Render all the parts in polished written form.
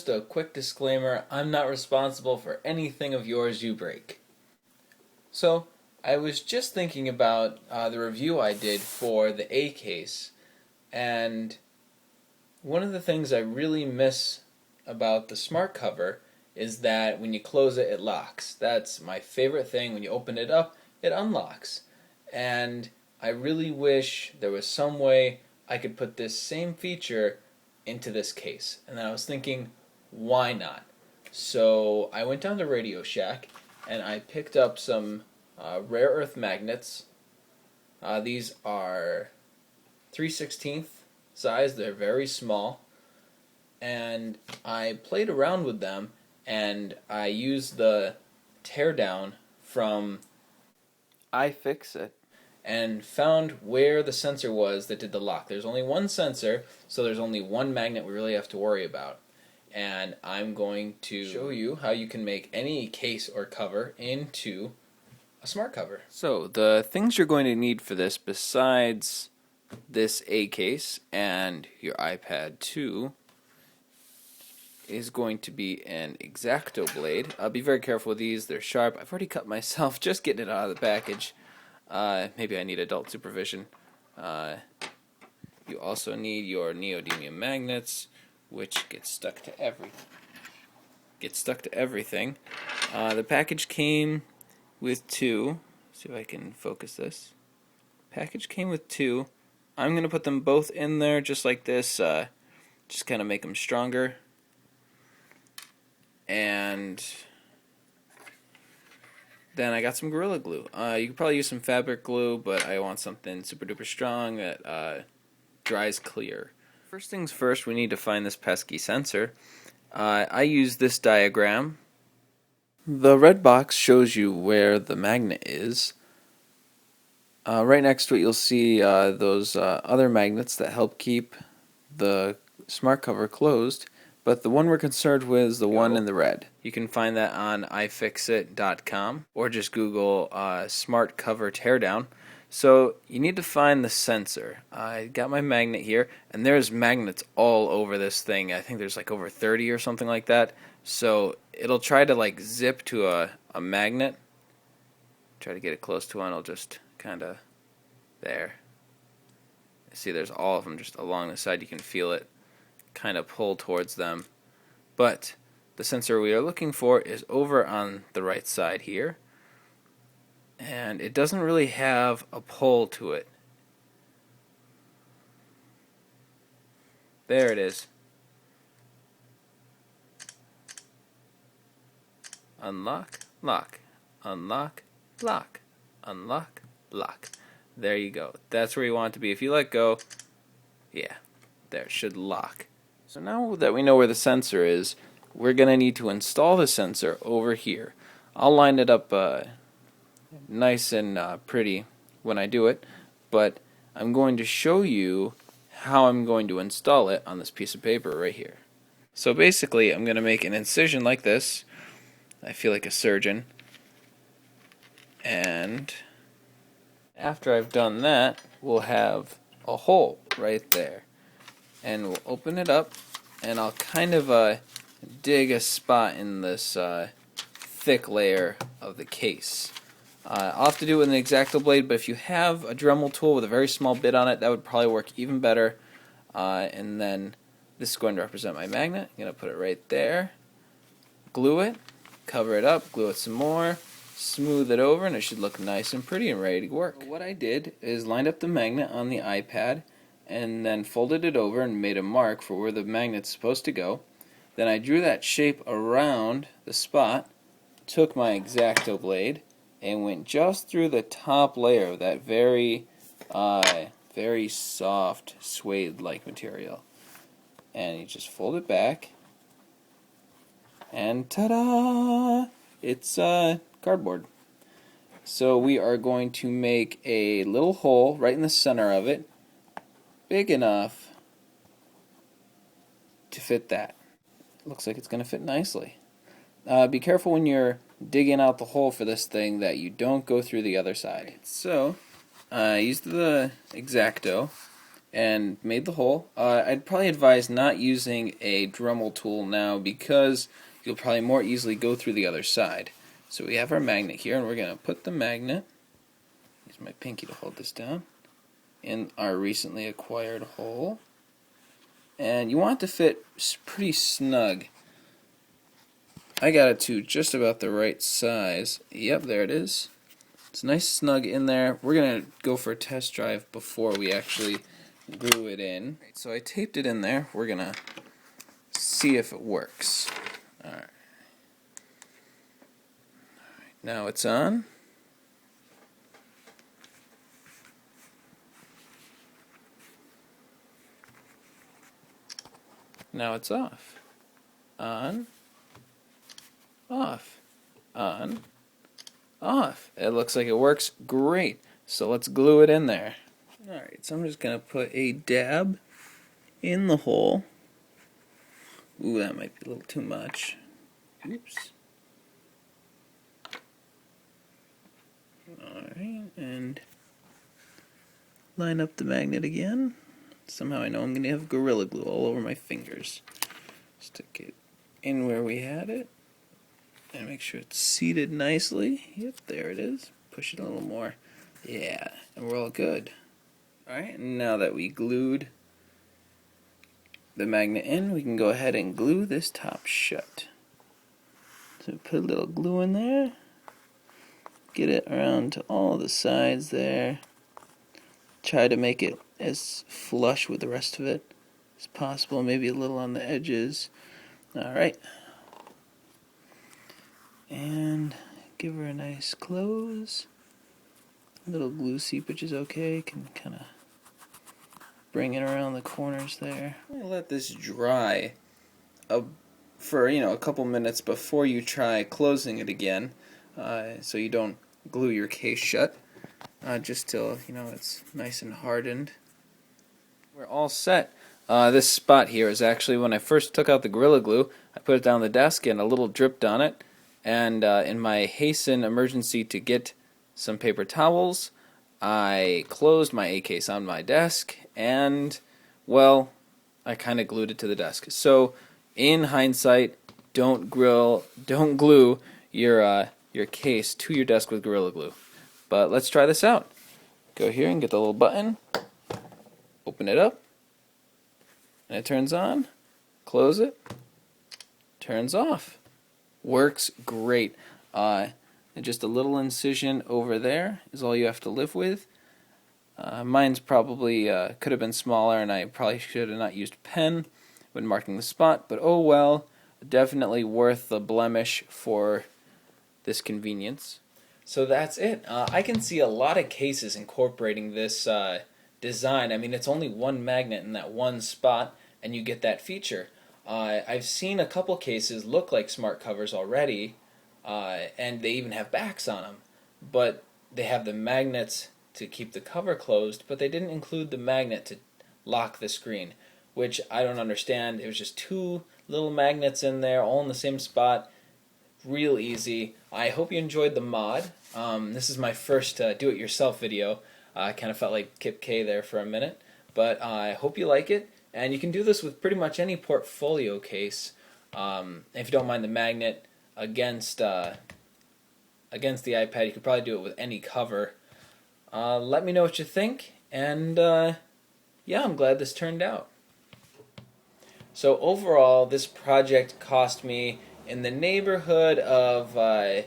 just a quick disclaimer, I'm not responsible for anything of yours you break. So, I was just thinking about the review I did for the A case, and one of the things I really miss about the smart cover is that when you close it, it locks. That's my favorite thing. When you open it up, it unlocks. And I really wish there was some way I could put this same feature into this case. And then I was thinking, why not? So I went down to Radio Shack and I picked up some rare earth magnets. These are 3/16 size. They're very small. And I played around with them and I used the teardown from iFixit and found where the sensor was that did the lock. There's only one sensor, so there's only one magnet we really have to worry about. And I'm going to show you how you can make any case or cover into a smart cover. So the things you're going to need for this, besides this A case and your iPad 2, is going to be an eXacto blade. I'll be very careful with these. They're sharp. I've already cut myself just getting it out of the package. Maybe I need adult supervision. You also need your neodymium magnets, which get stuck to everything. The package came with two. See if I can focus this. Package came with two. I'm going to put them both in there just like this, just kind of make them stronger. And then I got some Gorilla Glue. You could probably use some fabric glue, but I want something super duper strong that dries clear. First things first, we need to find this pesky sensor. I use this diagram. The red box shows you where the magnet is. Right next to it you'll see those other magnets that help keep the smart cover closed. But the one we're concerned with is the one in the red. You can find that on ifixit.com or just Google smart cover teardown. So you need to find the sensor. I got my magnet here, and there's magnets all over this thing. I think there's like over 30 or something like that. So it'll try to like zip to a magnet. Try to get it close to one. I'll just kind of there. See, there's all of them just along the side. You can feel it kind of pull towards them, but the sensor we are looking for is over on the right side here, and it doesn't really have a pull to it. There it is. Unlock, lock, unlock, lock, unlock, lock. There you go. That's where you want it to be. If you let go, yeah, there, it should lock. So now that we know where the sensor is, we're going to need to install the sensor over here. I'll line it up nice and pretty when I do it, but I'm going to show you how I'm going to install it on this piece of paper right here. So basically, I'm going to make an incision like this. I feel like a surgeon. And after I've done that, we'll have a hole right there. And we'll open it up, and I'll kind of dig a spot in this thick layer of the case. I'll have to do it with an eXacto blade, but if you have a Dremel tool with a very small bit on it, that would probably work even better. And then this is going to represent my magnet. I'm going to put it right there. Glue it, cover it up, glue it some more, smooth it over, and it should look nice and pretty and ready to work. What I did is lined up the magnet on the iPad, and then folded it over and made a mark for where the magnet's supposed to go. Then I drew that shape around the spot, took my eXacto blade, and went just through the top layer of that very soft suede-like material. And you just fold it back, and ta-da! It's cardboard. So we are going to make a little hole right in the center of it, big enough to fit that. Looks like it's going to fit nicely. Be careful when you're digging out the hole for this thing that you don't go through the other side. So I used the eXacto and made the hole. I'd probably advise not using a Dremel tool now because you'll probably more easily go through the other side. So we have our magnet here, and we're going to put the magnet, use my pinky to hold this down, in our recently acquired hole. And you want it to fit pretty snug. I got it to just about the right size. Yep, there it is. It's nice snug in there. We're going to go for a test drive before we actually glue it in. So I taped it in there. We're going to see if it works. Alright. Now it's on. Now it's off. On. Off. On. Off. It looks like it works great. So let's glue it in there. Alright, so I'm just going to put a dab in the hole. Ooh, that might be a little too much. Oops. Alright, and line up the magnet again. Somehow I know I'm going to have Gorilla Glue all over my fingers. Stick it in where we had it. And make sure it's seated nicely. Yep, there it is. Push it a little more. Yeah, and we're all good. Alright, now that we glued the magnet in, we can go ahead and glue this top shut. So put a little glue in there. Get it around to all the sides there. Try to make it as flush with the rest of it as possible, maybe a little on the edges. Alright. And give her a nice close. A little glue seepage is okay. Can kind of bring it around the corners there. Let this dry for a couple minutes before you try closing it again, so you don't glue your case shut. Just till it's nice and hardened. We're all set. This spot here is actually when I first took out the Gorilla Glue. I put it down the desk and a little dripped on it. And in my hasten emergency to get some paper towels, I closed my A case on my desk, and well, I kind of glued it to the desk. So, in hindsight, don't glue your case to your desk with Gorilla Glue. But let's try this out. Go here and get the little button. Open it up, and it turns on. Close it. Turns off. Works great. And just a little incision over there is all you have to live with. Mine's probably could have been smaller, and I probably should have not used pen when marking the spot, but oh well. Definitely worth the blemish for this convenience. So that's it. I can see a lot of cases incorporating this design. I mean, it's only one magnet in that one spot, and you get that feature. I've seen a couple cases look like smart covers already, and they even have backs on them, but they have the magnets to keep the cover closed, but they didn't include the magnet to lock the screen, which I don't understand. It was just two little magnets in there, all in the same spot. Real easy. I hope you enjoyed the mod. This is my first do-it-yourself video. I kind of felt like Kip K there for a minute, but I hope you like it. And you can do this with pretty much any portfolio case. If you don't mind the magnet against the iPad, you could probably do it with any cover. Let me know what you think, and yeah, I'm glad this turned out. So overall, this project cost me in the neighborhood of $25,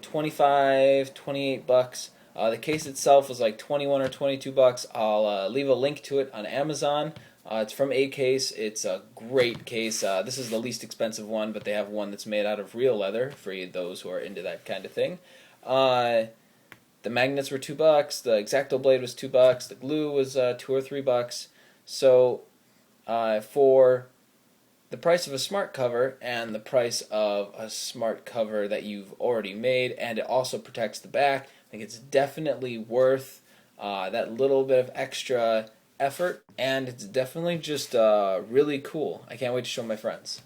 $28. The case itself was like $21 or $22. I'll leave a link to it on Amazon. It's from eCase. It's a great case. This is the least expensive one, but they have one that's made out of real leather for those who are into that kind of thing. The magnets were $2. The eXacto blade was $2. The glue was $2 or $3. So for the price of a smart cover and the price of a smart cover that you've already made, and it also protects the back, I think it's definitely worth that little bit of extra effort, and it's definitely just really cool. I can't wait to show my friends.